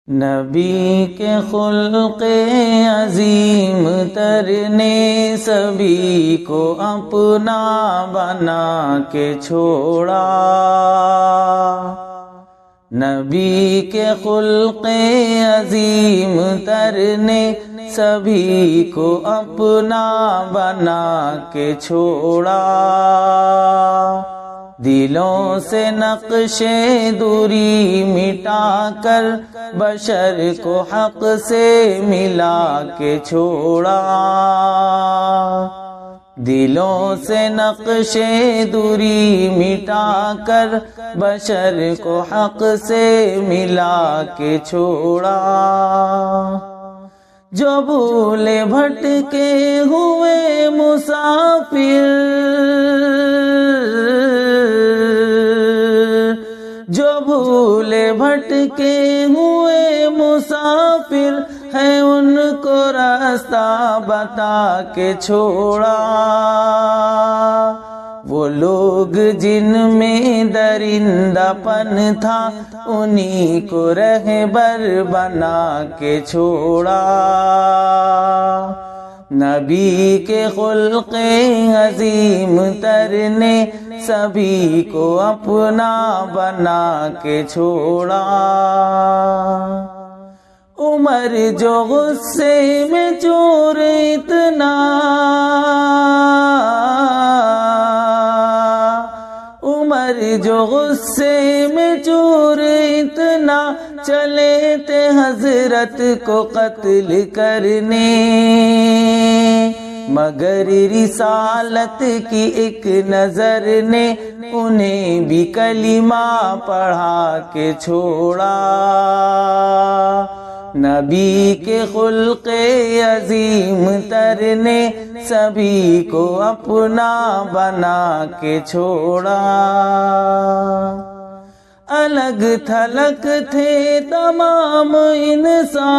نبی کے خلق عظیم تر نے سبھی کو اپنا بنا کے چھوڑا۔ نبی کے خلق عظیم تر نے سبھی کو اپنا بنا کے چھوڑا۔ دلوں سے نقش دوری مٹا کر بشر کو حق سے ملا کے چھوڑا۔ دلوں سے نقش دوری مٹا کر بشر کو حق سے ملا کے چھوڑا۔ جو بھولے بھٹکے ہوئے مسافر، جو بھولے بھٹکے ہوئے مسافر ہے، ان کو راستہ بتا کے چھوڑا۔ وہ لوگ جن میں درندہ پن تھا، انہی کو رہبر بنا کے چھوڑا۔ نبی کے خلق عظیم تر نے سبھی کو اپنا بنا کے چھوڑا۔ عمر جو غصے میں چور اتنا، عمر جو غصے میں چور اتنا، چلے تھے حضرت کو قتل کرنے، مگر رسالت کی ایک نظر نے انہیں بھی کلمہ پڑھا کے چھوڑا۔ نبی کے خلق عظیم تر نے سبھی کو اپنا بنا کے چھوڑا۔ الگ تھلگ تھے تمام انسان،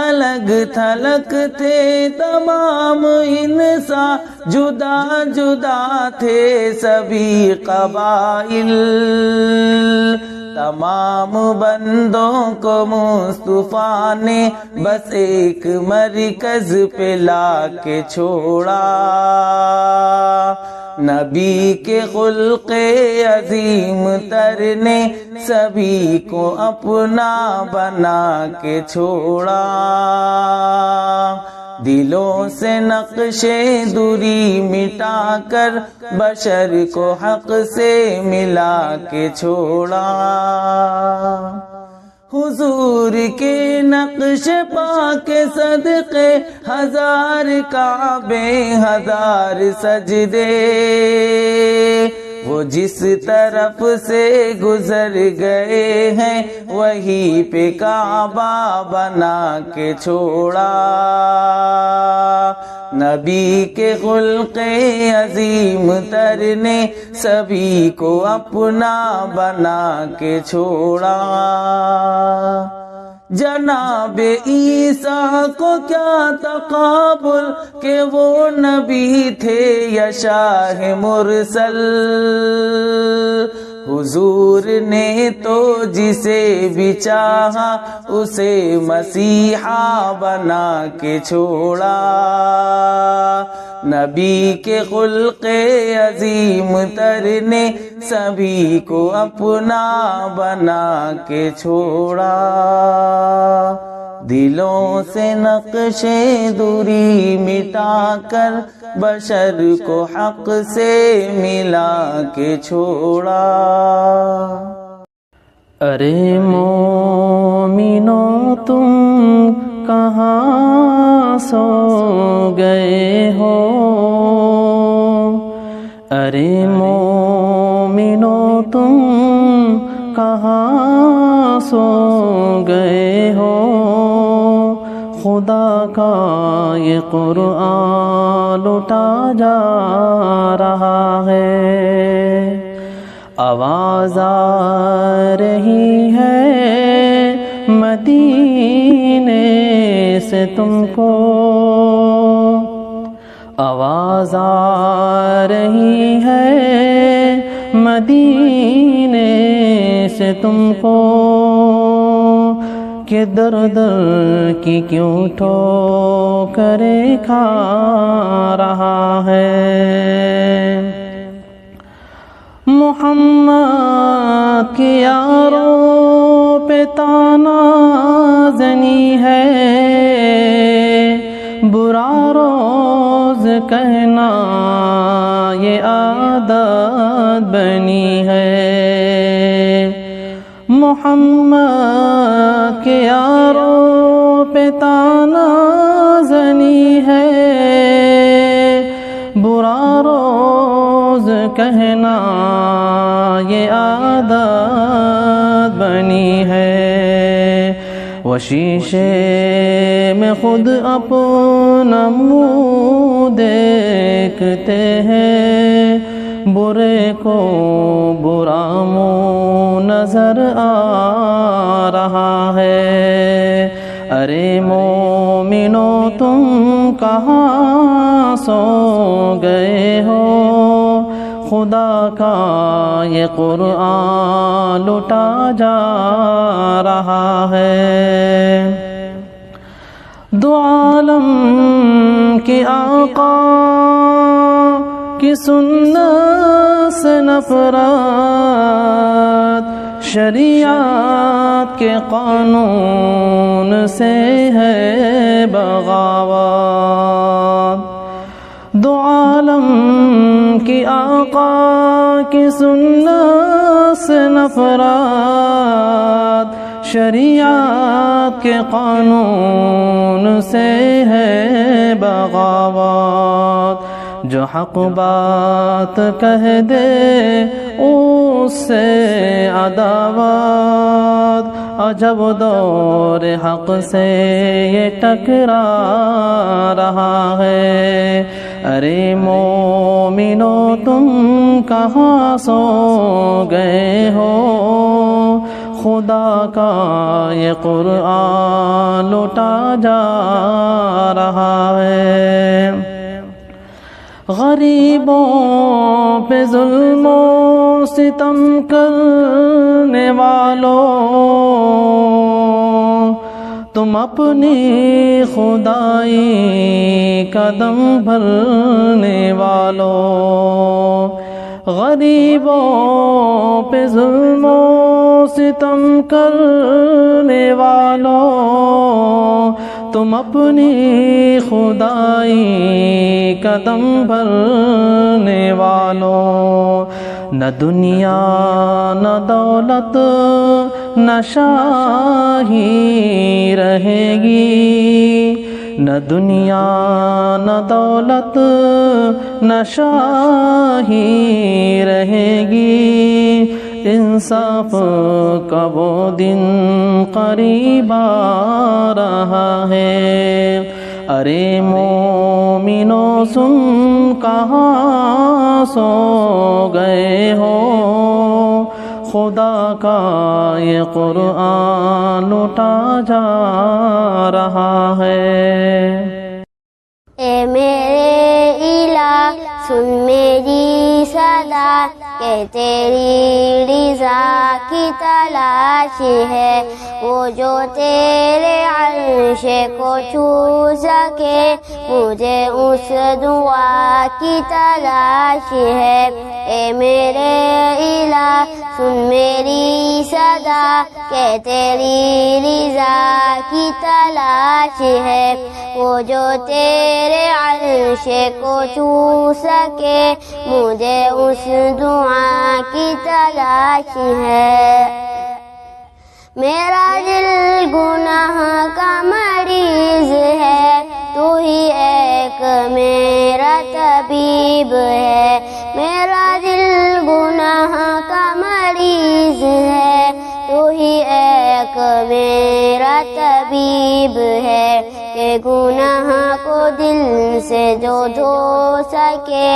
الگ تھلگ تھے تمام انسان، جدا جدا تھے سبھی قبائل، تمام بندوں کو مصطفیٰ نے بس ایک مرکز پہ لا کے چھوڑا۔ نبی کے خلق عظیم تر نے سبھی کو اپنا بنا کے چھوڑا۔ دلوں سے نقش دوری مٹا کر بشر کو حق سے ملا کے چھوڑا۔ حضور کے نقش پا کے صدقے ہزار کعبے ہزار سجدے، وہ جس طرف سے گزر گئے ہیں وہیں پہ کعبہ بنا کے چھوڑا۔ نبی کے خلق عظیم تر نے سبھی کو اپنا بنا کے چھوڑا۔ جناب عیسیٰ کو کیا تقابل کہ وہ نبی تھے یا شاہ مرسل، حضور نے تو جسے بھی چاہا اسے مسیحا بنا کے چھوڑا۔ نبی کے خلق عظیم تر نے سبھی کو اپنا بنا کے چھوڑا۔ دلوں سے نقش دوری مٹا کر بشر کو حق سے ملا کے چھوڑا۔ ارے مومنو تم کہاں سو گئے ہو، ارے مومنو تم کہاں سو گئے ہو، خدا کا یہ قرآن لٹا جا رہا ہے، آواز آ رہی ہے مدینے سے تم کو، آواز آ رہی ہے مدینے تم کو کہ در در کی کیوں ٹھوکریں کھا رہا ہے. محمد کی یاروں پہ تانا زنی ہے، برا روز کہنا یہ عادت بنی ہے. محمد کے یاروں پہ تانا زنی ہے، برا روز کہنا یہ عادت بنی ہے. وہ شیشے میں خود اپنا منہ دیکھتے ہیں، برے کو برا منہ نظر آ رہا ہے. ارے مومنو تم کہاں سو گئے ہو، خدا کا یہ قرآن لٹا جا رہا ہے. دو عالم کے آقا کی سنت سے نفرت، شریعت کے قانون سے ہے بغاوت. دو عالم کی آقا کی سنت سے نفرت، شریعت کے قانون سے ہے بغاوت. جو حق بات کہہ دے اس سے عداوت، عجب دور حق سے یہ ٹکرا رہا ہے. ارے مومنو تم کہاں سو گئے ہو، خدا کا یہ قرآن لوٹا جا رہا ہے. غریبوں پہ ظلم و ستم کرنے والوں، تم اپنی خدائی قدم بھرنے والوں. غریبوں پہ ظلم و ستم کرنے والوں، تم اپنی خدائی قدم بھرنے والوں. نہ دنیا نہ دولت نہ شاہی رہے گی، نہ دنیا نہ دولت نہ شاہی رہے گی. انصاف کا وہ دن قریب آ رہا ہے. ارے مومنو سن کہاں سو گئے ہو، خدا کا یہ قرآن لوٹا جا رہا ہے. اے میرے الہ سن میری صدا کہ تیری رضا کی تلاش ہے. وہ جو تیرے عرش کو چھو سکے، مجھے اس دعا کی تلاش ہے. اے میرے الہ سن میری صدا کہ تیری رضا کی تلاش ہے. وہ جو تیرے عرش کو چھو سکے، مجھے اس دعا کی تلاش ہے. میرا دل گناہ کا مریض ہے، تو ہی ایک میرا طبیب ہے. میرا دل گناہ کا مریض ہے، تو ہی ایک میرا طبیب ہے. کہ گناہ کو دل سے جو دھو سکے،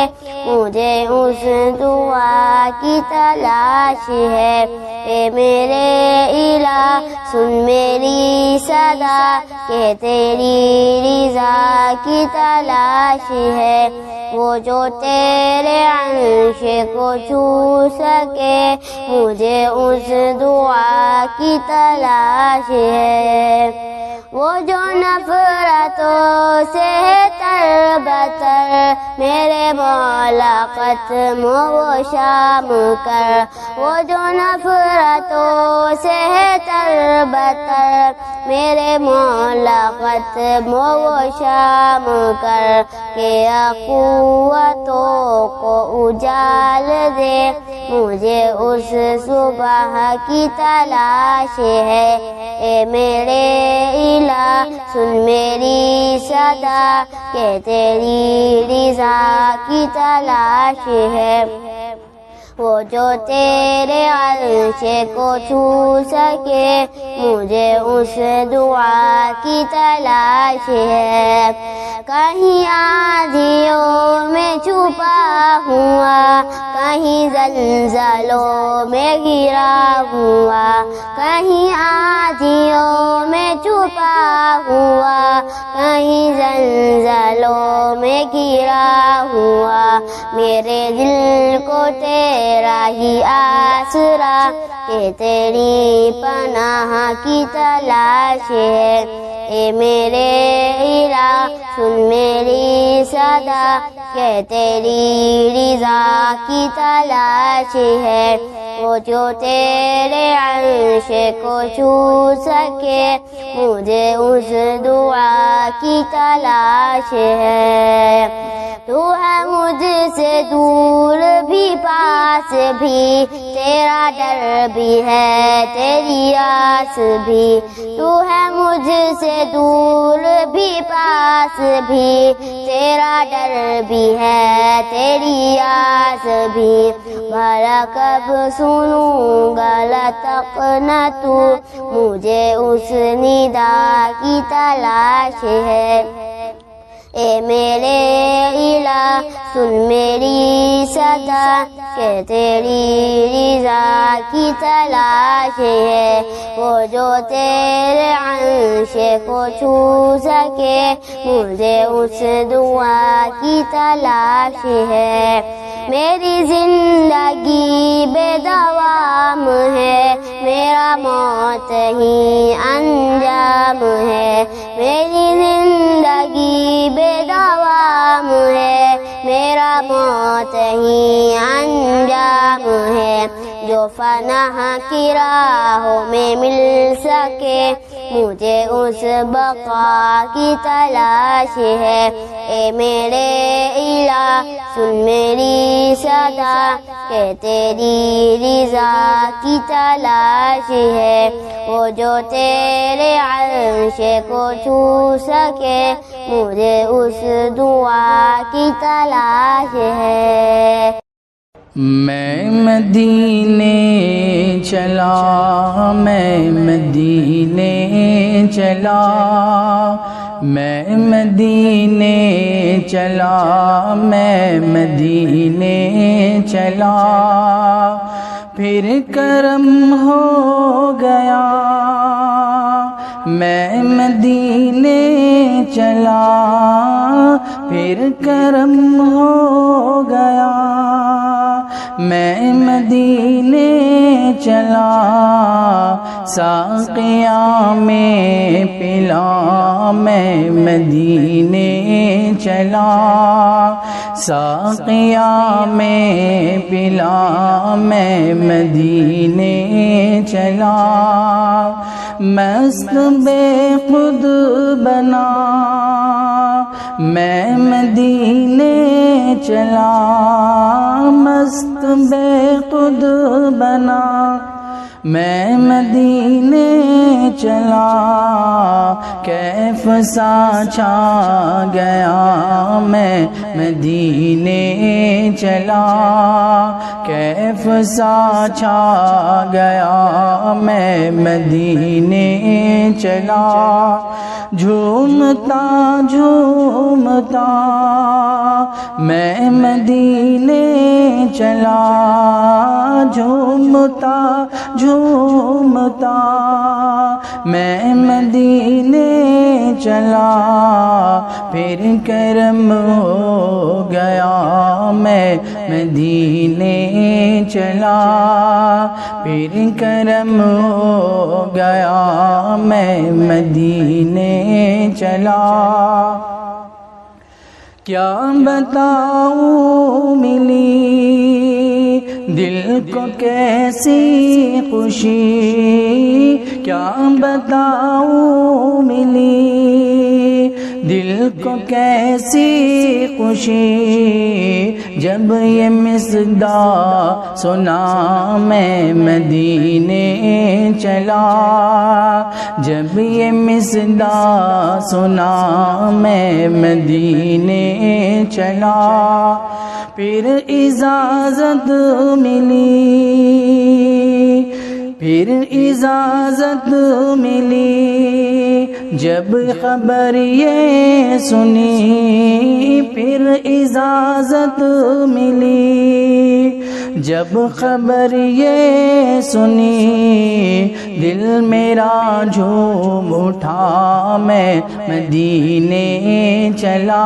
مجھے اس دعا کی تلاش ہے اے میرے الہ سن میری صدا کہ تیری رضا کی تلاش ہے وہ جو تیرے عرش کو چھو سکے مجھے اس دعا کی تلاش ہے وہ جو نفرتوں سے تر بتر میرے مولا ختم و شام کر وہ جو نفرتوں سے تر بتر میرے مولا ختم و شام کر کہ قوتوں کو اجال دے مجھے اس صبح کی تلاش ہے اے میرے الہ سن میری صدا کہ تیری رضا کی تلاش ہے وہ جو تیرے عرش کو چھو سکے مجھے اس دعا کی تلاش ہے کہیں آندھیوں میں چھپا ہوا کہیں زلزلوں میں گرا ہوا کہیں آندھیوں میں چھپا ہوا کہیں زلزلوں میں گرا ہوا میرے دل کو تیرا ہی آسرا کہ تیری پناہ کی تلاش ہے اے میرے الہ سن میری صدا کہ تیری رضا کی تلاش ہے وہ جو تیرے عرش کو چھو سکے مجھے اس دعا کی تلاش ہے تو ہے مجھ سے دور بھی پاس بھی تیرا ڈر بھی ہے تیری آس بھی تو ہے مجھ سے دور بھی پاس بھی تیرا ڈر بھی ہے تیری آس بھی بھلا کب سنوں گا لتقنت مجھے اس ندا کی تلاش ہے اے میرے الہ سن میری صدا کہ تیری رضا کی تلاش ہے وہ جو تیرے عرش کو چھو سکے مجھے اس دعا کی تلاش ہے میری زندگی بے دوام ہے میرا موت ہی انجام ہے میری زندگی بے دوام ہے میرا موت ہی انجام ہے جو فنا کی راہوں میں مل سکے مجھے اس بقا کی تلاش ہے اے میرے الہ سن میری صدا کہ تیری رضا کی تلاش ہے وہ جو تیرے عرش کو چھو سکے مجھے اس دعا کی تلاش ہے میں مدینے چلا میں مدینے چلا میں مدینے چلا میں مدینے چلا پھر کرم ہو گیا میں مدینے چلا پھر کرم ہو گیا میں مدینے چلا ساقیاں میں پلا میں مدینے چلا ساقیاں میں پلا میں مدینے چلا مست بے خود بنا میں مدینے چلا مست بے خود بنا میں مدینے چلا کیف سا چھا گیا میں مدینے چلا کیف سا چھا گیا میں مدینے چلا جھومتا جھومتا میں مدینے چلا جھومتا جھومتا میں مدینے چلا پھر کرم ہو گیا میں مدینے چلا پھر کرم ہو گیا میں مدینے چلا کیا بتاؤں ملی دل کو کیسی خوشی کیا بتاؤں ملی دل کو کیسی خوشی جب یہ مصداق سنا میں مدینے چلا جب یہ مصداق سنا میں مدینے چلا پھر اجازت ملی پھر اجازت ملی جب خبر یہ سنی پھر اجازت ملی جب خبر یہ سنی دل میرا جھوم اٹھا میں مدینے چلا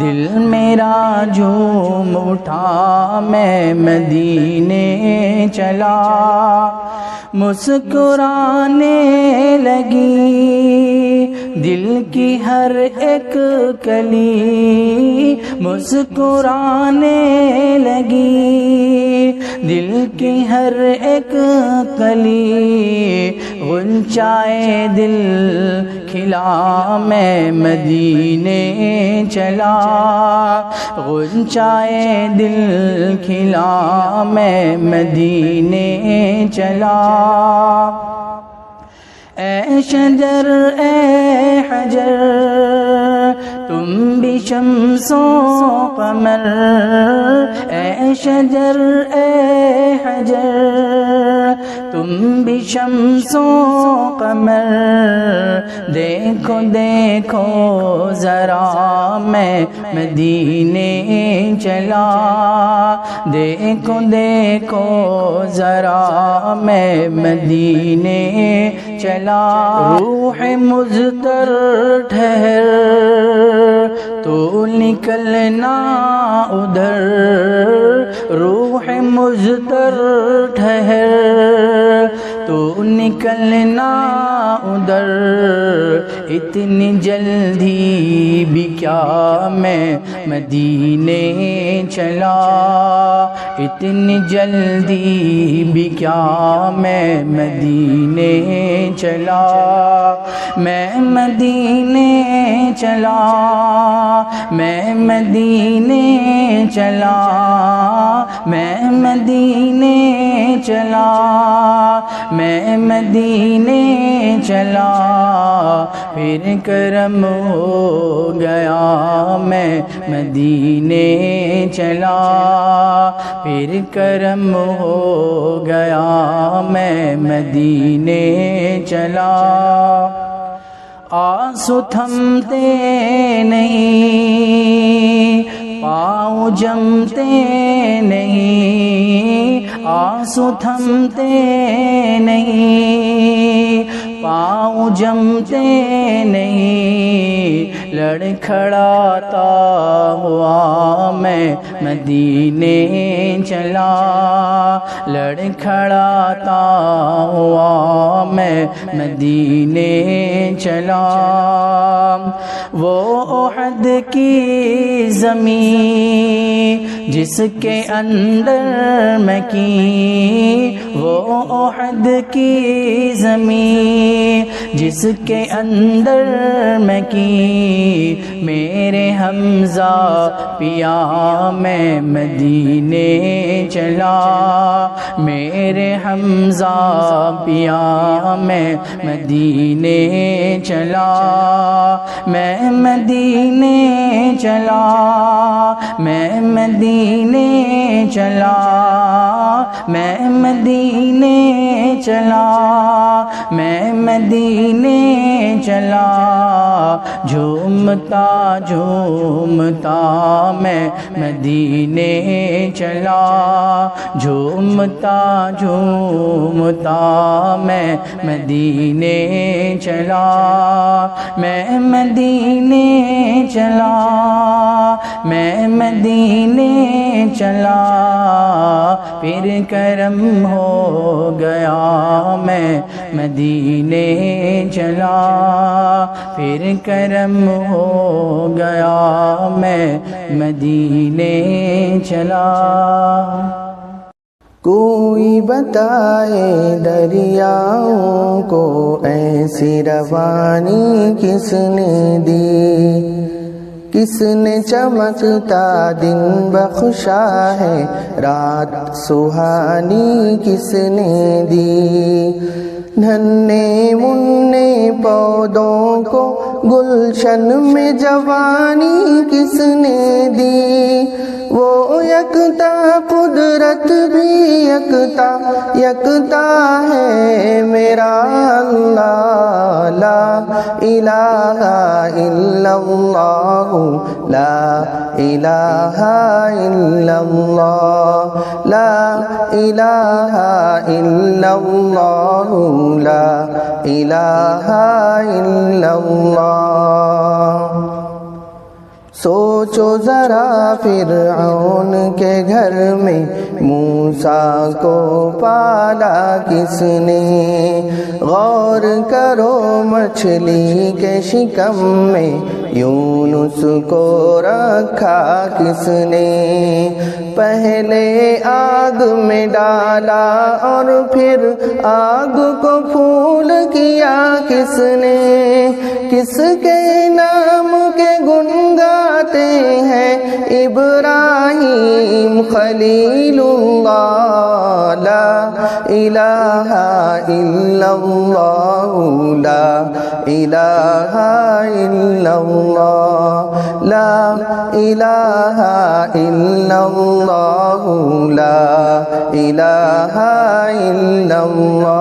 دل میرا جھوم اٹھا میں مدینے چلا مسکرانے لگی دل کی ہر ایک کلی مسکرانے لگی دل کی ہر ایک کلی غنچائے دل کھلا میں مدینے چلا غنچائے دل کھلا میں مدینے چلا اے شجر اے حجر تم بھی شمس و قمر اے شجر اے حجر تم بھی شمس و قمر دیکھو دیکھو ذرا میں مدینے چلا دیکھو دیکھو ذرا میں مدینے چلا روح مضطر ٹھہر تو نکلنا ادھر روح مضطر ٹھہر تو نکلنا ادھر اتنی جلدی بھی کیا میں مدینے چلا اتنی جلدی بھی کیا میں مدینے چلا میں مدینے چلا میں مدینے چلا میں مدینے چلا میں مدینے چلا پھر کرم ہو گیا میں مدینے چلا پھر کرم ہو گیا میں مدینے چلا آنسو تھمتے نہیں پاؤں جمتے نہیں آنسو تھمتے نہیں پاؤں جمتے نہیں لڑکھڑاتا ہوا میں مدینے چلا لڑکھڑاتا ہوا میں مدینے چلا وہ احد کی زمین جس کے اندر میں کی، وہ احد کی زمین جس کے اندر میں کی، میرے حمزہ پیا میں مدینے چلا، میرے حمزہ پیا میں مدینے چلا، میں مدینے چلا، میں مدینے چلا، میں مدینے چلا، میں مدینے چلا، جھومتا جھومتا میں مدینے چلا، جھومتا جھومتا میں مدینے چلا، میں مدینے چلا، میں مدینے چلا، پھر کرم ہو گیا میں مدینے چلا، پھر کرم ہو گیا میں مدینے چلا۔ کوئی بتائے دریاؤں کو ایسی روانی کس نے دی، کس نے چمکتا دن بخشا ہے، رات سہانی کس نے دی، ننھے منھے پودوں کو گلشن میں جوانی کس نے دی، وہ یکتا قدرت بھی یکتا یکتا ہے میرا اللہ، لا الہ الا اللہ، لا الہ الا اللہ، لا الہ الا اللہ، لا الہ الا اللہ۔ سوچو ذرا فرعون کے گھر میں موسیٰ کو پالا کس نے، غور کرو مچھلی کے شکم میں یونس کو رکھا کس نے، پہلے آگ میں ڈالا اور پھر آگ کو پھول کیا کس نے، کس کے نام کے گن گاتے ہیں ابراہیم خلیل اللہ، لا الہ الا اللہ، لا الہ الا اللہ، لا الہ الا اللہ، لا الہ الا اللہ۔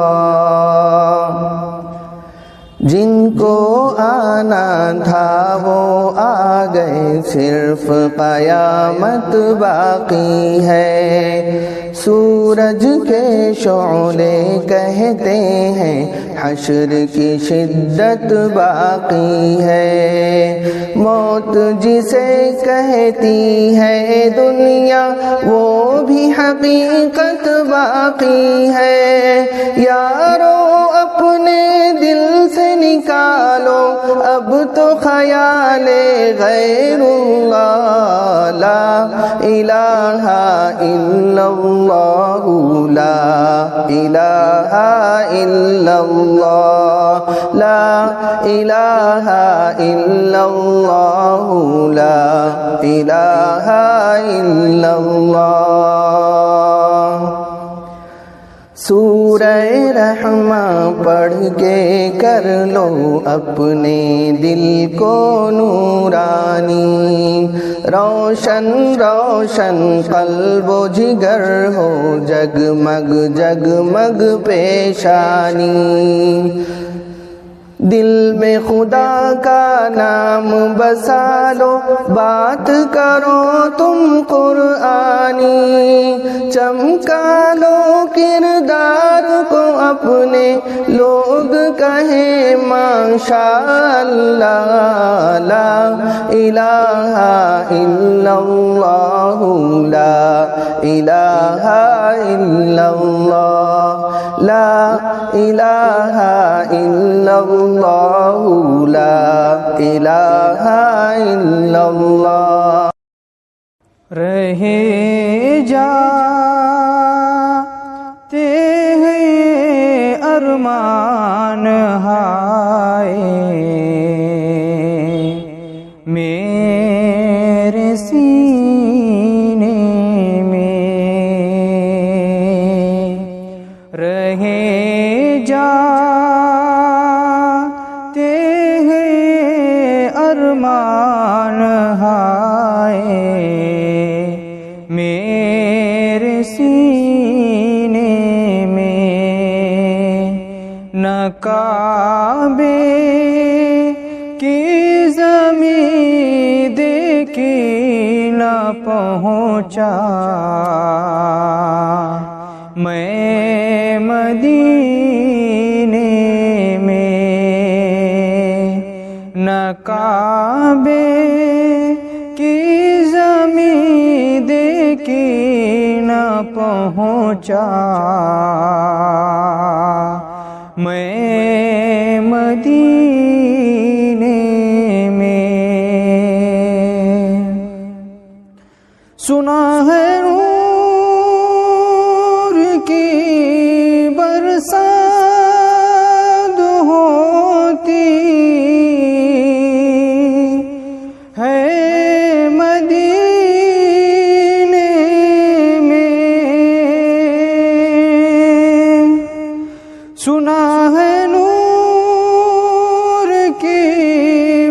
جن کو آنا تھا وہ آ گئے، صرف قیامت باقی ہے، سورج کے شعلے کہتے ہیں حشر کی شدت باقی ہے، موت جسے کہتی ہے دنیا وہ بھی حقیقت باقی ہے، یارو اپنے دل سے نکالو اب تو خیال غیر اللہ، لا الہ الا اللہ، لا الہ الا اللہ، لا الہ الا اللہ، لا الہ الا اللہ۔ سورہ رحماں پڑھ کے کر لو اپنے دل کو نورانی، روشن روشن قلب و جگر ہو جگمگ جگمگ پیشانی، دل میں خدا کا نام بسا لو، بات کرو تم قرآنی، چمکا لو کردار کو اپنے، لوگ کہیں ماشاء اللہ، لا الہ الا اللہ، لا الہ الا اللہ، لا الہ الا اللہ، لا الہ الا اللہ. رہے جاتے ہیں ارمان ہائے میرے سینے میں. رہے جاتے ہیں ارمان ہائے میرے سینے میں. نہ کعبے کی زمین دیکھی نہ پہنچا میں مدینے میں. نہ کعبے کی زمین دیکھی نہ پہنچا میں مدینے میں. سنا ہے نور کی برسات ہوتی ہے مدینے میں. سنا ہے نور کی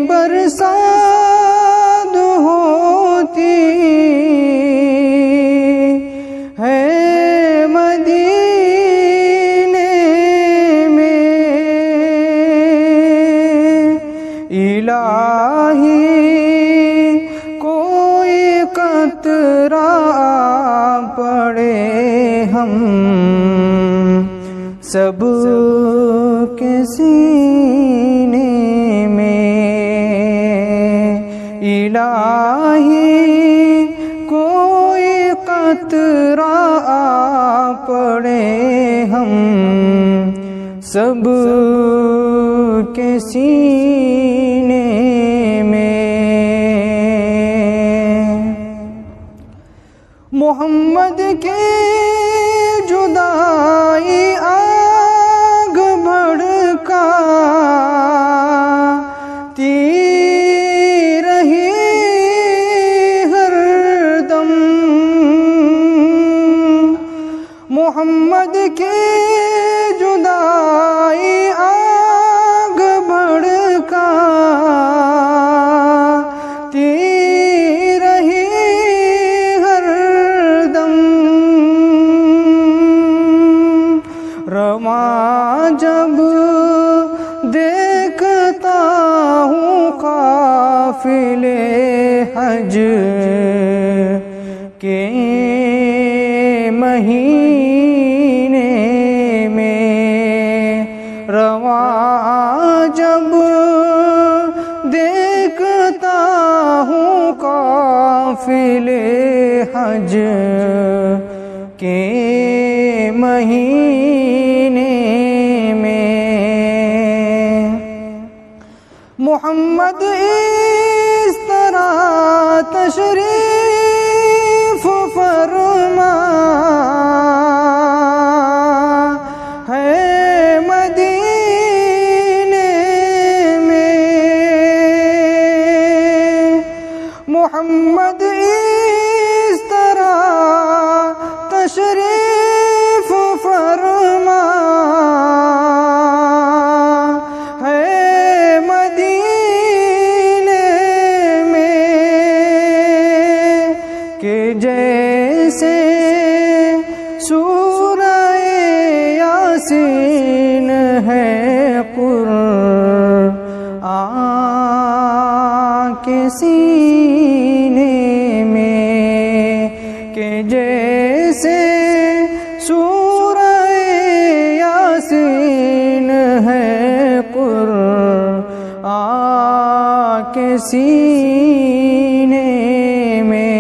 برسات ہوتی ہے مدینے میں. الہی کوئی قطرہ پڑے ہم سب کے سینے میں. الہی کوئی قطرہ پڑے ہم سب کے سینے میں. محمد کے جدائی آگ بھڑکاتی رہی ہر دم. محمد کے جدائی آگ بھڑکاتی رہی ہر دم. رواں جب دیکھتا ہوں قافلے حج کے مہینے میں. رواں جب دیکھتا ہوں قافلے حج کے مہینے میں. محمد اس طرح تشریف فرما ہے مدینے میں. محمد اس طرح تشریف فرما ہے مدینے میں کہ جیسے سورہ یاسین ہے قرآن کے سینے میں. کہ جیسے سورہ یاسین ہے قرآن کے سینے میں.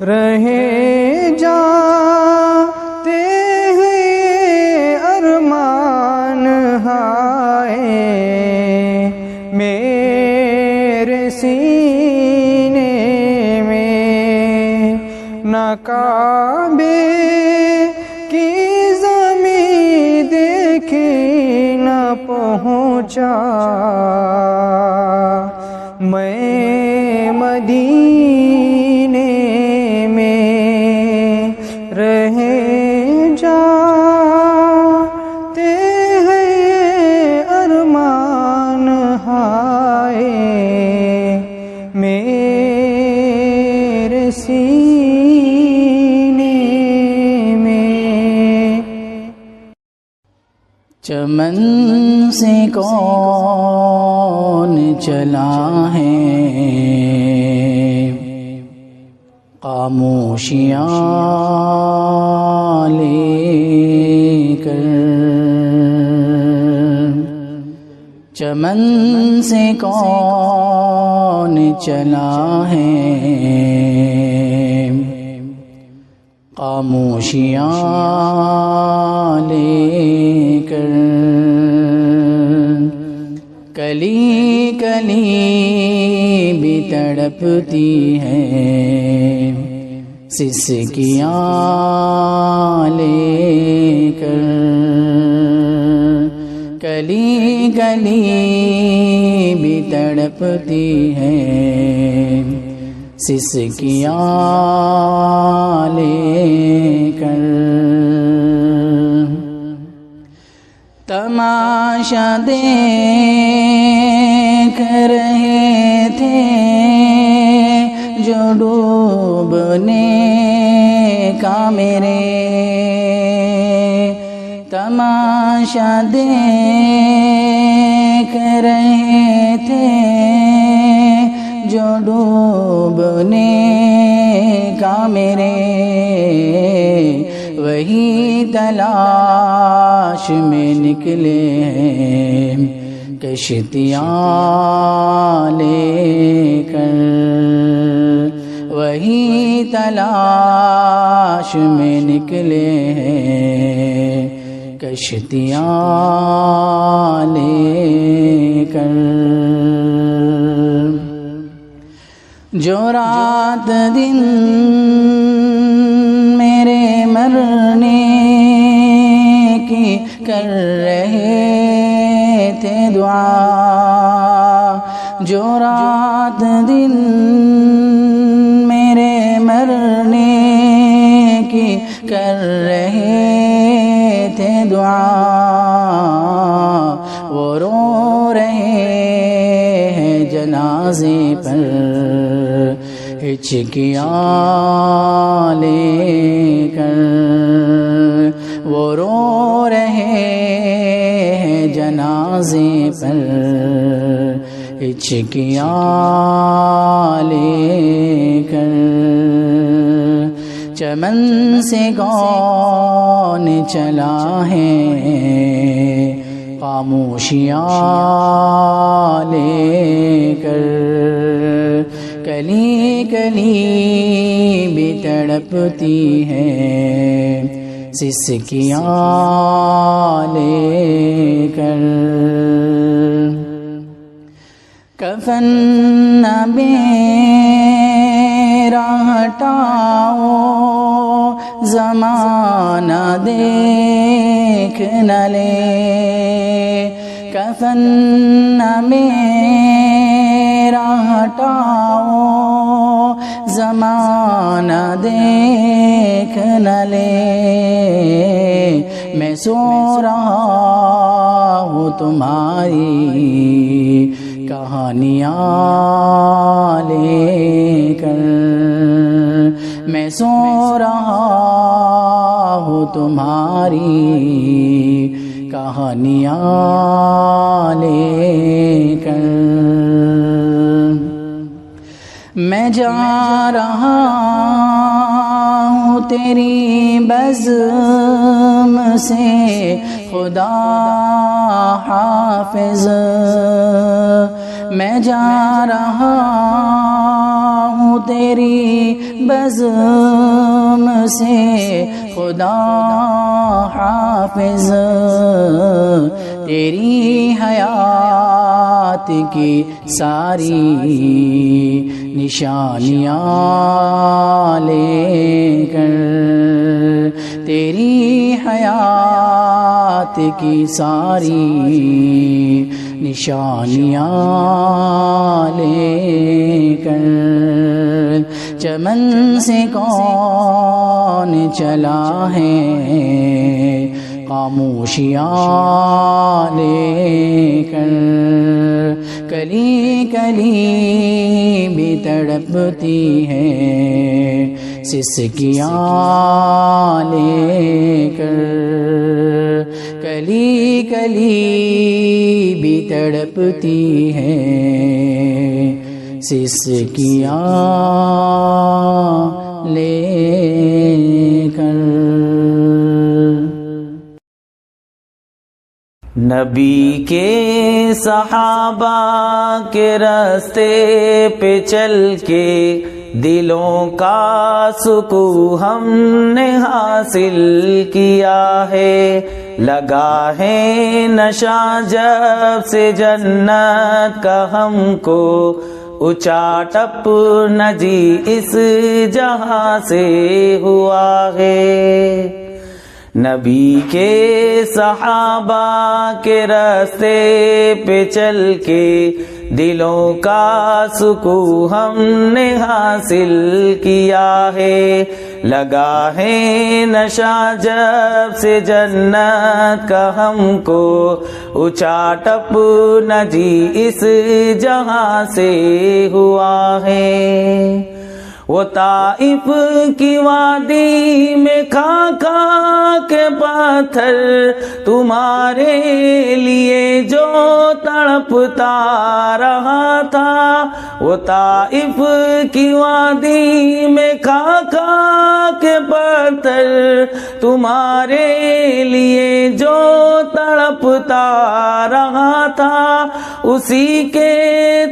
رہے جاتے ہیں ارمان رہے جاتے ہیں ارمان ہائے میرے سینے میں۔ چمن سے کون چلا ہے خاموشیاں لے کر، چمن سے کون چلا ہے خاموشیاں لے کر، کلی کلی بھی تڑپتی ہے سسکیاں لے کر، کلی کلی بھی تڑپتی ہے سسکیاں لے کر، تماشا دیکھ رہے تھے جو ڈوبنے کا میرے، تماشا دیکھ رہے تھے جو ڈوبنے کا میرے، وہی تلاش میں نکلے ہیں کشتیاں لے کر، وہی تلاش میں نکلے ہیں کشتیاں لے کر، جو رات دن میرے مرنے کی کر رہے تھے دعا، جو رات دن میرے مرنے کی کر رہے تھے دعا، وہ رو رہے ہیں جنازے پر ہچکیاں لے کر، وہ رو رہے ہیں جنازے پر ہچکیاں لے کر، چمن سے کون چلا ہے خاموشیاں لے کر، کلی کلی بھی تڑپتی ہے سسکیاں لے کر، کفن نہ میرا ہٹاؤ زمانہ دیکھ نہ لے، کفن نہ میرا ہٹاؤ زمانہ دیکھ نہ لے، میں سو رہا ہوں تمہاری کہانیاں لے کر، میں سو رہا ہوں تمہاری کہانیاں لے کر، میں جا رہا ہوں تیری بزم سے خدا حافظ، میں جا رہا ہوں تیری بزم سے خدا حافظ، تیری حیات کی ساری نشانیاں لے کر، تیری حیات کی ساری نشانیاں لے کر، چمن سے کون چلا ہے خاموشیاں لے کر، کلی کلی بھی تڑپتی ہے سسکیاں لے کر، کلی کلی بھی تڑپتی ہے سسکیاں لے کر۔ نبی کے صحابہ کے راستے پہ چل کے دلوں کا سکون ہم نے حاصل کیا ہے، لگا ہے نشہ جب سے جنت کا ہم کو، اچاٹپ نہ جی اس جہاں سے ہوا ہے۔ نبی کے صحابہ کے راستے پہ چل کے دلوں کا سکون ہم نے حاصل کیا ہے، لگا ہے نشہ جب سے جنت کا ہم کو، اچاٹپ نہ جی اس جہاں سے ہوا ہے۔ وہ طائف کی وادی میں کھا کھا کے پتھر تمہارے لیے جو تڑپتا رہا تھا، وہ طائف کی وادی میں کھا کھا کے پتھر تمہارے لیے جو تڑپتا رہا تھا، اسی کے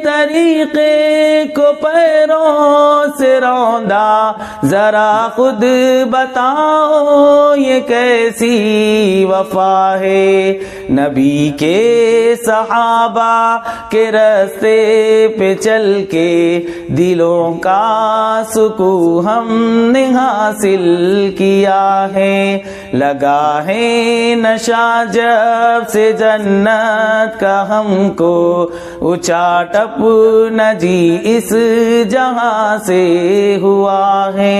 طریقے کو پیروں سے روندا، ذرا خود بتاؤ یہ کیسی وفا ہے۔ نبی کے صحابہ کے راستے پہ چل کے دلوں کا سکون ہم نے حاصل کیا ہے، لگا ہے نشہ جب سے جنت کا ہم کو، اچاٹپ نہ جی اس جہاں سے ہوا ہے۔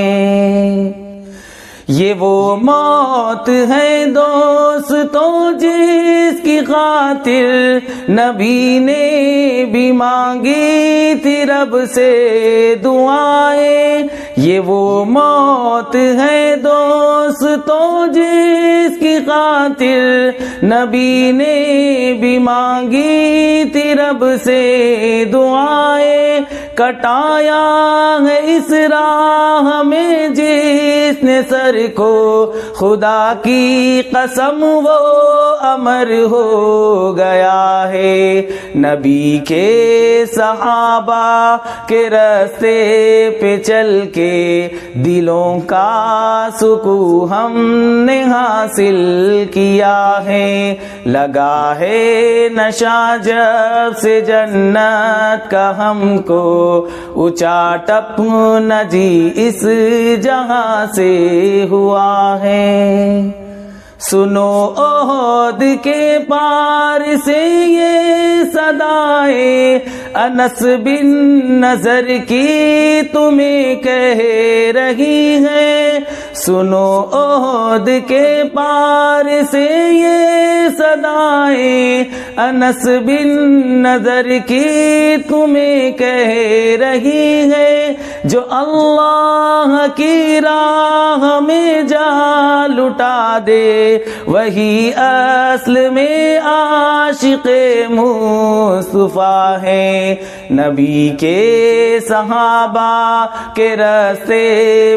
یہ وہ موت ہے دوستوں جس کی خاطر نبی نے بھی مانگی تھی رب سے دعائیں، یہ وہ موت ہے دوستوں جس کی خاطر نبی نے بھی مانگی تھی رب سے دعائیں، کٹایا ہے اس راہ میں جس نے سر کو، خدا کی قسم وہ امر ہو گیا ہے۔ نبی کے صحابہ کے راستے پہ چل کے دلوں کا سکون ہم نے حاصل کیا ہے، لگا ہے نشہ جب سے جنت کا ہم کو، اچاٹپ نہ جی اس جہاں سے ہوا ہے۔ سنو احد کے پار سے یہ صدائے انس بن نضر کی تمہیں کہہ رہی ہے، سنو احد کے پار سے یہ صدائے انس بن نضر کی تمہیں کہہ رہی ہے، جو اللہ کی راہ میں جان لٹا دے وہی اصل میں عاشق مصطفیٰ ہے۔ نبی کے صحابہ کے راستے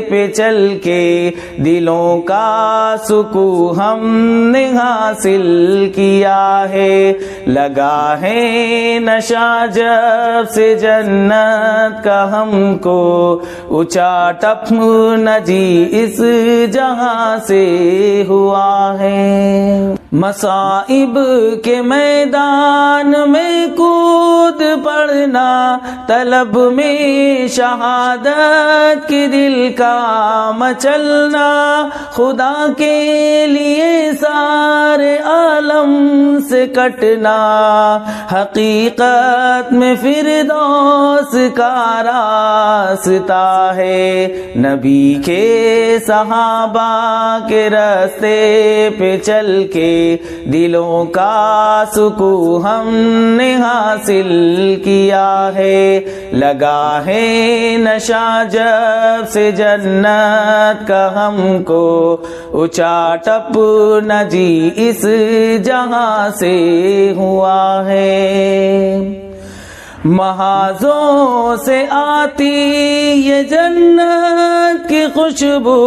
پہ چل کے دلوں کا سکون ہم نے حاصل کیا ہے، لگا ہے نشہ جب سے جنت کا ہم کو، اچاٹپ نہ جی اس جہاں سے ہوا ہے۔ مصائب کے میدان میں کود پڑنا، طلب میں شہادت کی دل کا مچلنا، خدا کے لیے سارے عالم سے کٹنا، حقیقت میں فردوس کا راستہ ہے، نبی کے صحابہ کے راستے پہ چل کے دلوں کا سکون ہم نے حاصل کیا ہے، لگا ہے نشہ جب سے جنت کا ہم کو، اونچا ٹپ نہ جی اس جہاں سے ہوا ہے، محاذوں سے آتی یہ جنت کی خوشبو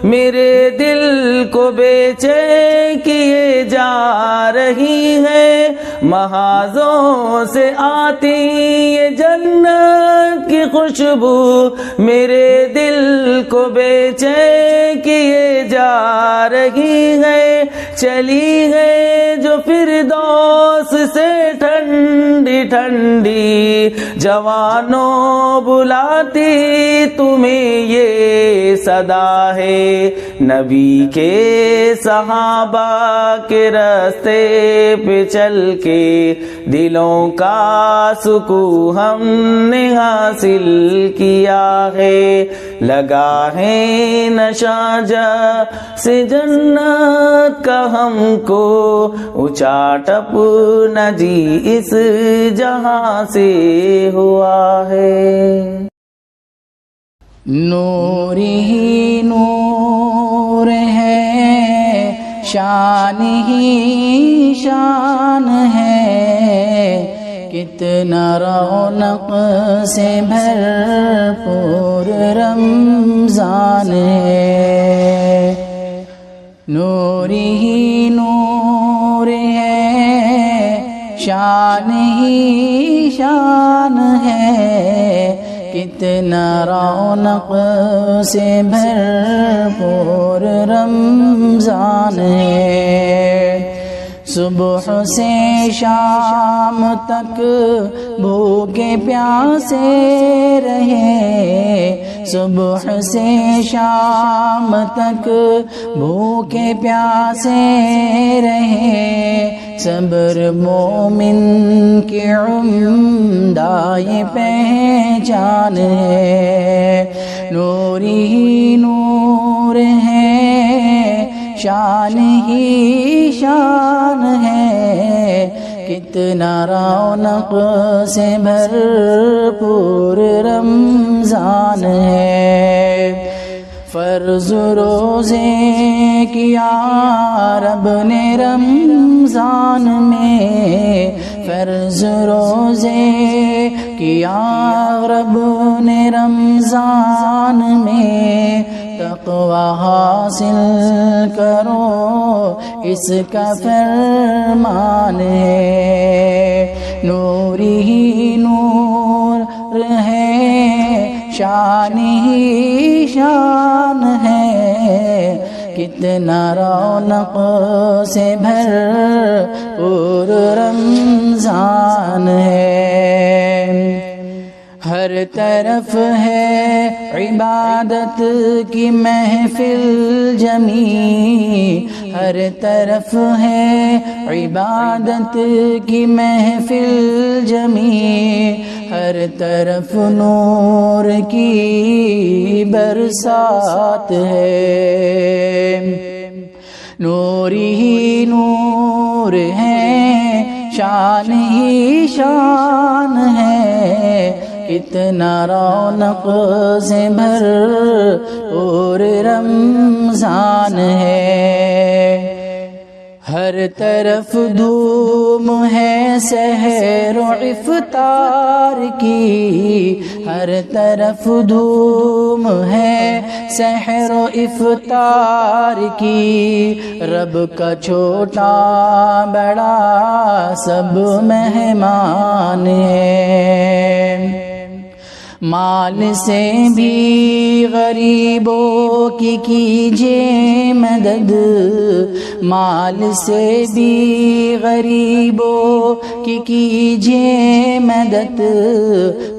میرے دل کو بے چین کیے جا رہی ہے، محاذوں سے آتی یہ جنت کی خوشبو میرے دل کو بے چین کیے جا رہی ہے، چلی ہے جو فردوس سے ٹھنڈی ٹھنڈی، جوانوں بلاتی تمہیں یہ صدا ہے، نبی کے صحابہ کے راستے پہ چل کے دلوں کا سکون ہم نے حاصل کیا ہے، لگا ہے نشہ سے جنت کا ہم کو، اونچا ٹپ نہ جی اس جہاں سے ہوا ہے، نور ہی نور ہے، شان ہی شان ہے، کتنا رونق سے بھرپور رمضان ہے، نور ہی نور ہے، شان ہی شان ہے، کتنا رونق سے بھرپور رمضان ہے، صبح سے شام تک بھوکے پیاسے رہے، صبح سے شام تک بھوکے پیاسے رہے، صبر مومن کی عمدہ یہ پہچان ہے، نور ہی نور ہے، شان ہی شان ہے، کتنا رونق سے بھرپور رمضان ہے، فرض روزے کیا رب نے رمضان میں، فرض روزے کیا رب نے رمضان میں، تقوی حاصل کرو اس کا فرمان ہے، نور ہی نور ہے، شان ہی شان ہے، کتنا رونق سے بھرپور رمضان ہے، ہر طرف ہے عبادت کی محفل جمی، ہر طرف ہے عبادت کی محفل جمی، ہر طرف نور کی برسات ہے، نور ہی نور ہے، شان ہی شان ہے، کتنا رونق سے بھرپور رمضان ہے، ہر طرف دھوم ہے سحر و افطار کی، ہر طرف دھوم ہے سحر و افطار کی، رب کا چھوٹا بڑا سب مہمان ہے، مال سے بھی غریبوں کی کیجیے مدد، مال سے بھی غریبوں کی کیجیے مدد،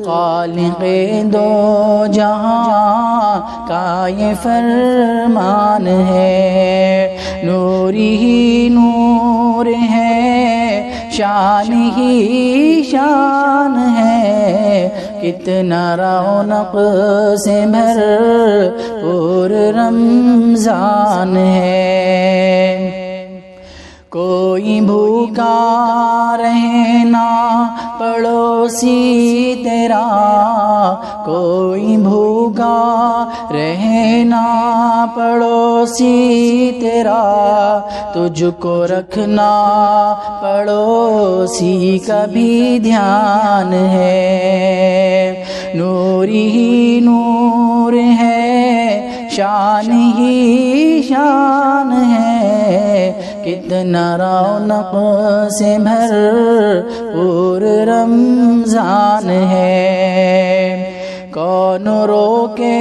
خالق دو جہاں کا یہ فرمان ہے، نور ہی نور ہے، شان ہی شان ہے، کتنا رونق سے بھرپور رمضان ہے۔ کوئی بھوکا رہنا پڑوسی تیرا، کوئی بھوکا رہنا پڑوسی تیرا، تجھ کو رکھنا پڑوسی کا بھی دھیان ہے، نور ہی نور ہے، شان ہی شان ہے، کتنا رونق سے بھرپور رمضان ہے۔ کون روکے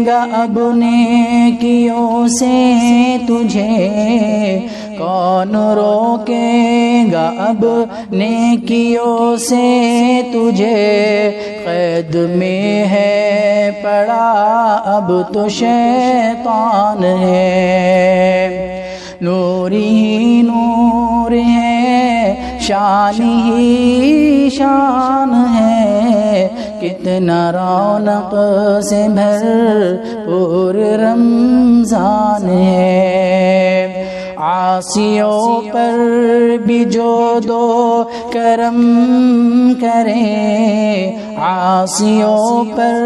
گا اب نیکیوں سے تجھے، کون روکے گا اب نیکیوں سے تجھے، قید میں ہے پڑا اب تو شیطان ہے، نور ہی نور ہے، شان ہی شان ہے، کتنا رونق سے بھرپور رمضان ہے۔ عاصیوں پر بھی جو دو کرم کرے، عاصیوں پر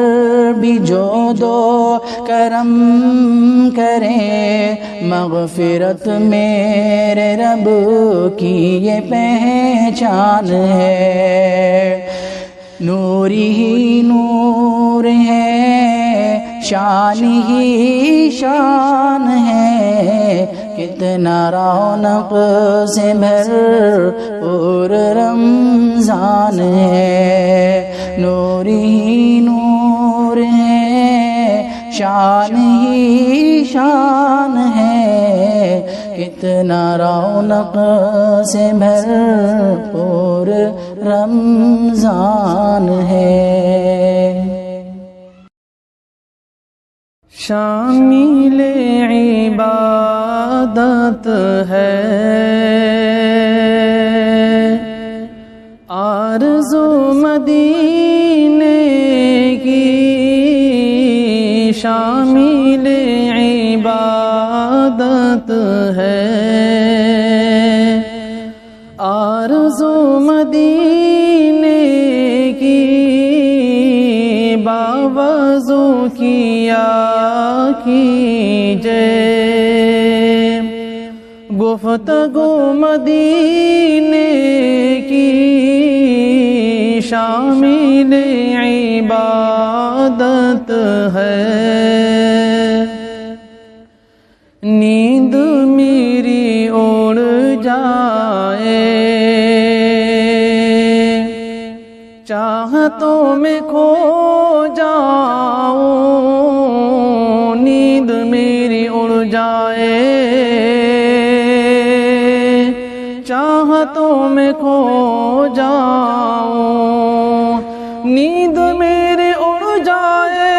بھی جو دو کرم کرے، مغفرت میرے رب کی یہ پہچان ہے، نور ہی نور ہے، شان ہی شان ہے، کتنا رونق سے بھرپور رمضان ہے، نور ہی نور ہے، شان ہی شان ہے، کتنا رونق سے بھرپور رمضان ہے۔ شامل عبادت ہے آرزو مدینے کی، شامل عبادت ہے آرزو مدینے کی، باوضو کیا کیجے گفتگو مدینے کی، شامل عبادت ہے، نیند میری اڑ جائے چاہتوں میں کھو جاؤں، نیند میری اڑ جائے چاہتوں میں کھو جاؤں، نیند میری اڑ جائے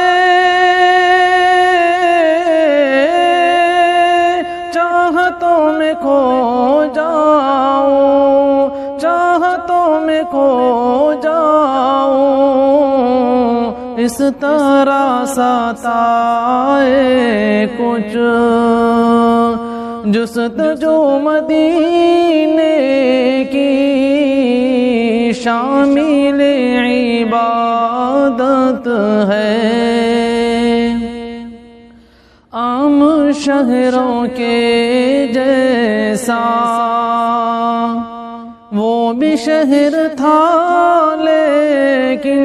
چاہتوں میں کھو جاؤں، چاہتوں میں کھو جاؤں، اس طرح ستائے کچھ جستجو مدینے کی، شامل عبادت ہے، عام شہروں کے جیسا وہ بھی شہر تھا، لیکن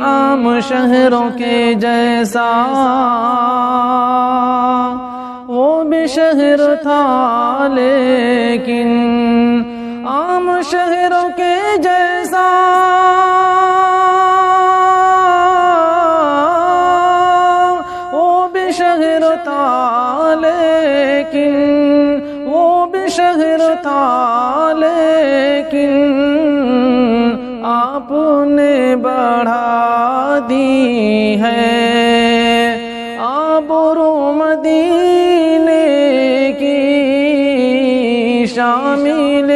عام شہروں کے جیسا وہ بھی شہر تھا، لیکن عام شہروں کے جیسا لیکن وہ بھی شہر تھا، لیکن آپ نے بڑھا دی ہے آبرو مدینے کی، شامل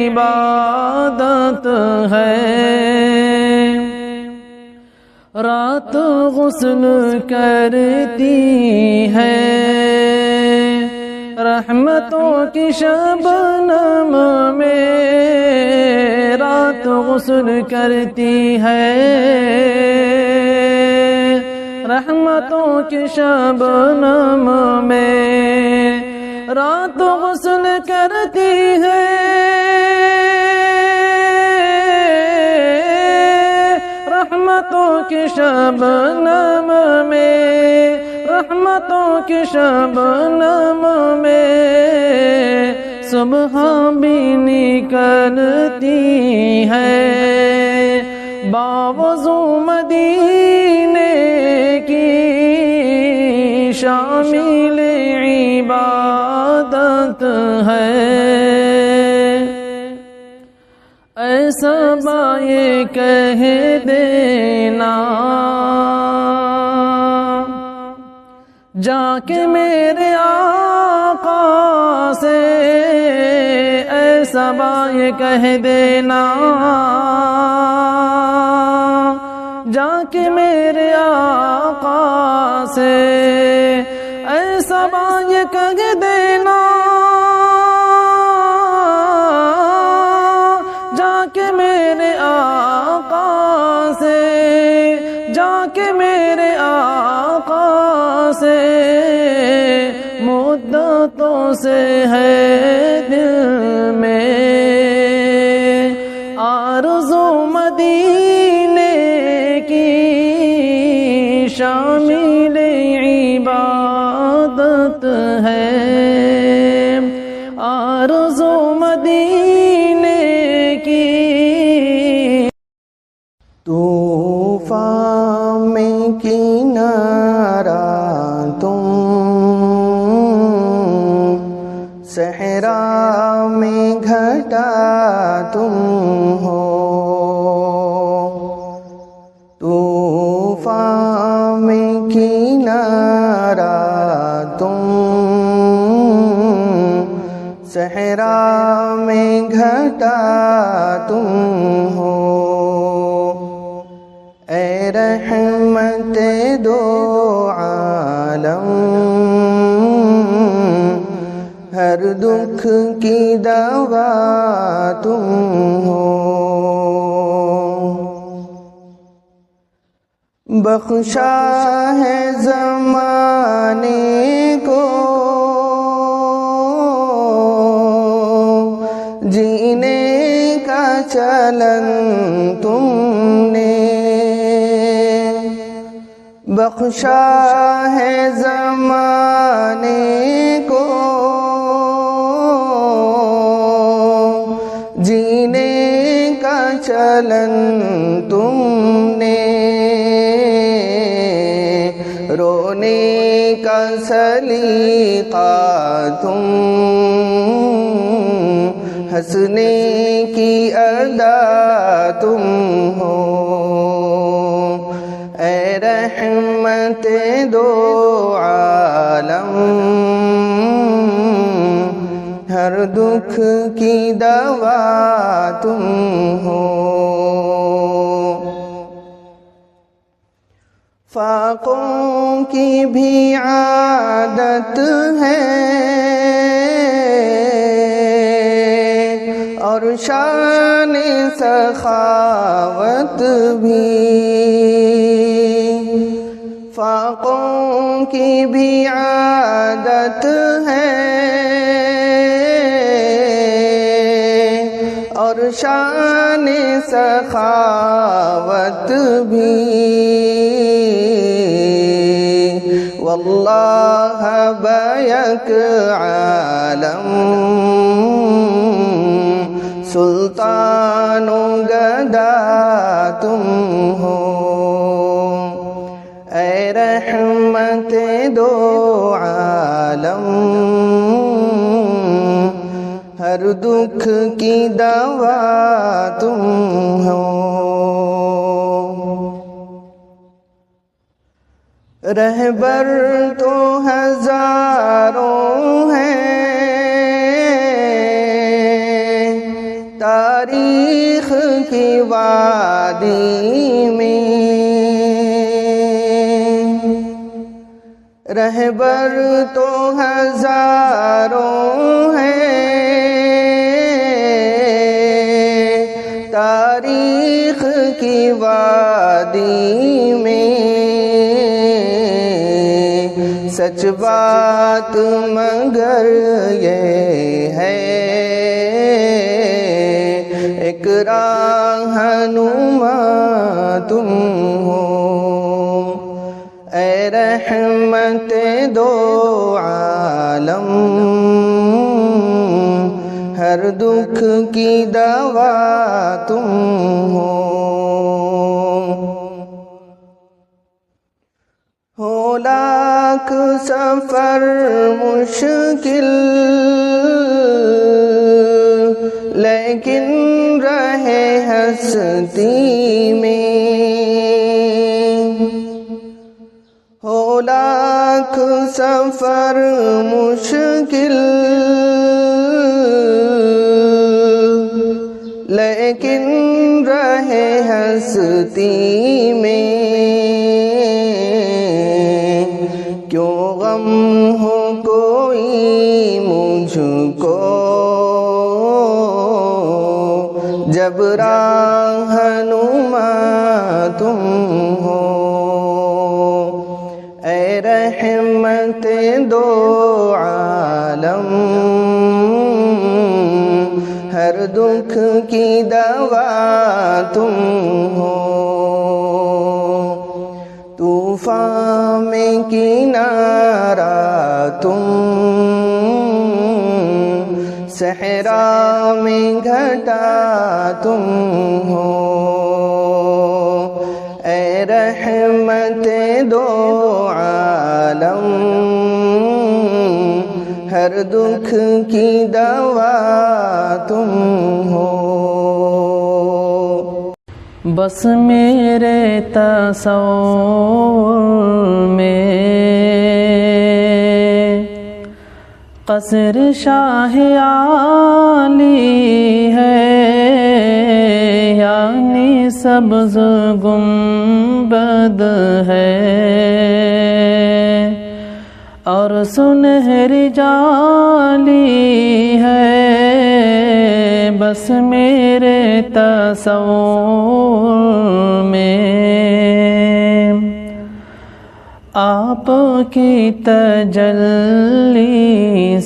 عبادت ہے۔ رات غسل کرتی ہے، رحمتوں کی شبنم میں رات غسل کرتی ہے، رحمتوں کی شبنم میں رات غسل کرتی ہے، رحمتوں کی شبنم میں، رحمتوں کی شبنم میں صبح بھی نکلتی ہے، باوضو مدینے کی شامل عبادت ہے۔ ایسا بائے کہہ دینا جا کے میرے آقا سے، ایسا بائے کہہ دینا جا کے میرے آقا سے، ایسا بائے کہہ دینا جا کے میرے آقا سے، جا کے میرے آقا سے، مدتوں سے ہے دل میں آرزو مدینے کی، شامل عبادت ہے، آرزو مدینے کی۔ طوفان میں کنارہ تم، صحرا میں گھٹا تم ہو، طوفان میں کنارہ تم، صحرا میں گھٹا تم ہو، اے رحمت دو عالم، ہر دکھ کی دوا تم ہو، بخشا ہے زمانے کو جینے کا چلن تم نے، بخشا ہے زمانے کو جینے کا چلن تم نے، رونے کا سلیقہ تم، ہنسنے کی ادا تم ہو، اے رحمت دو عالم، ہر دکھ کی دوا تم ہو، فاقوں کی بھی عادت ہے اور شان سخاوت بھی، فاقوں کی بھی عادت ہے اور شان سخاوت بھی، واللہ بیک عالم، سلطان و گدا تم ہو، اے رحمت دو عالم، ہر دکھ کی دوا تم ہو، رہبر تو ہزاروں ہیں تاریخ کی وادی میں، رہبر تو ہزاروں ہیں تاریخ کی وادی میں، سچ بات مگر یہ ہے ایک راہنما تم ہو، اے رحمت دو عالم ہر دکھ کی دوا تم ہو لاکھ سفر مشکل لیکن رہے ہستی میں، ہو لاکھ سفر مشکل لیکن رہے ہستی میں، کیوں غم ہو کوئی مجھ کو جب راہنما تم ہو، اے رحمت دو عالم ہر دکھ کی دوا تم ہو، طوفان میں کنارہ تم، صحرا میں گھٹا تم ہو، اے رحمت دو عالم ہر دکھ کی دوا تم ہو، بس میرے تصور میں قصر شاہ عالی ہے، یعنی سبز گنبد ہے اور سنہری جالی ہے، بس میرے تصور میں آپ کی تجلی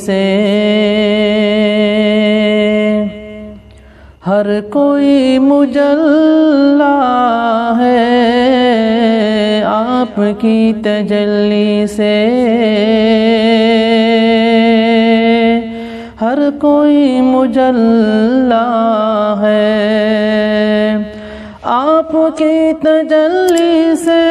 سے ہر کوئی مجلا ہے، آپ کی تجلی سے ہر کوئی مجلا ہے، آپ کی تجلی سے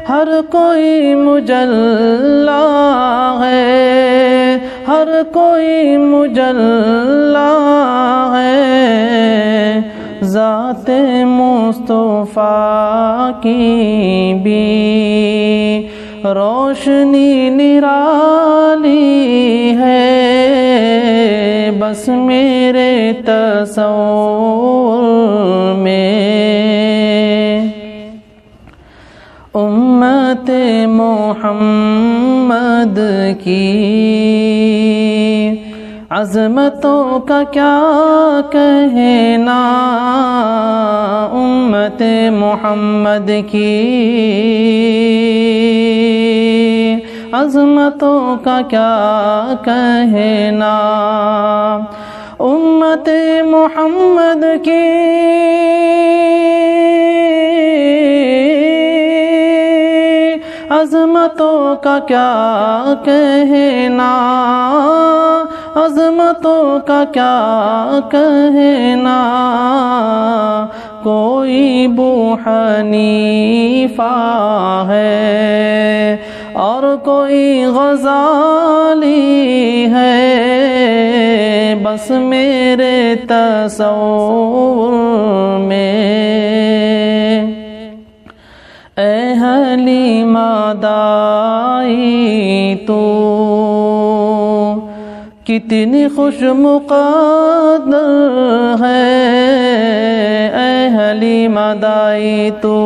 ہر کوئی مجلا ہے، ہر کوئی مجلا ہے، ذات مصطفیٰ کی بھی روشنی نرالی ہے، بس میرے تصور میں امت محمد کی عظمتوں کا کیا کہنا، امت محمد کی عظمتوں کا کیا کہنا، امت محمد کی عظمتوں کا کیا کہنا، عظمتوں کا کیا کہنا، کوئی ابو حنیفہ ہے اور کوئی غزالی ہے بس میرے تصور میں۔ اے حلیمہ دائی تو کتنی خوش مقدر ہے، اے حلیمہ دائی تو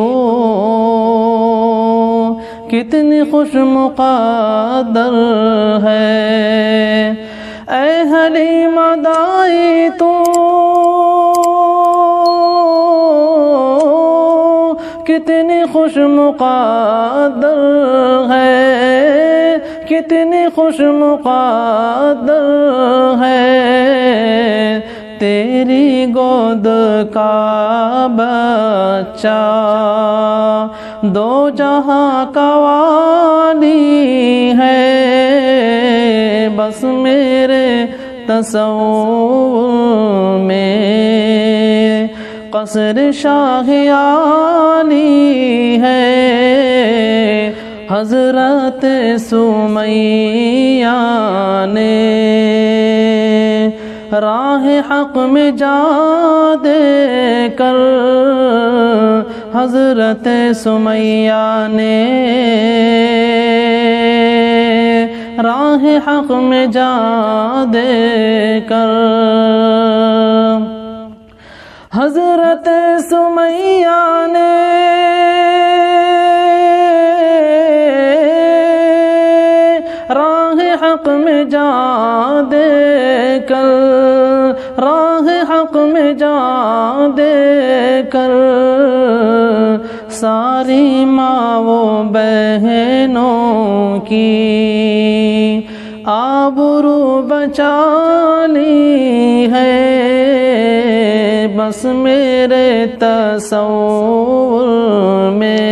کتنی خوش مقدر ہے، اے حلیمہ دائی تو کتنی خوش مقدر ہے، کتنی خوش مقدر ہے، تیری گود کا بچہ دو جہاں کا والی ہے بس میرے تصور میں۔ قصر شاہیانی ہے حضرت سمیہ نے، راہ حق میں جا دے کر حضرت سمیہ نے، راہ حق میں جا دے کر حضرت سمیہ نے راہ حق میں جا دے کر، راہ حق میں جا دے کر ساری ماؤں بہنوں کی آبرو بچا لی ہے بس میرے تصور میں۔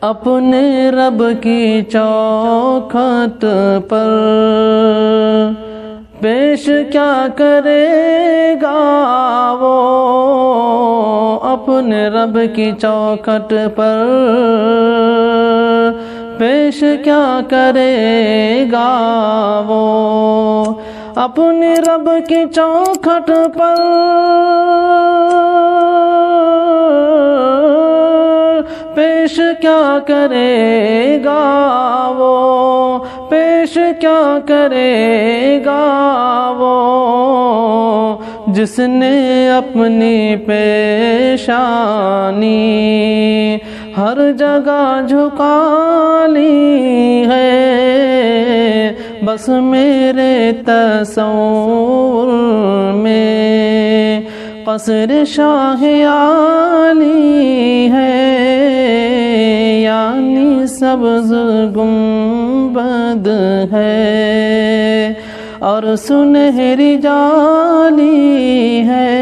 اپنے رب کی چوکھٹ پر پیش کیا کرے گا وہ، اپنے رب کی چوکھٹ پر پیش کیا کرے گا وہ، اپنے رب کی چوکھٹ پر پیش کیا کرے گا وہ، پیش کیا کرے گا وہ، جس نے اپنی پیشانی ہر جگہ جھکا لی ہے بس میرے تصور میں۔ قصر شاہیانی ہے یعنی سبز گنبد ہے اور سنہری جالی ہے۔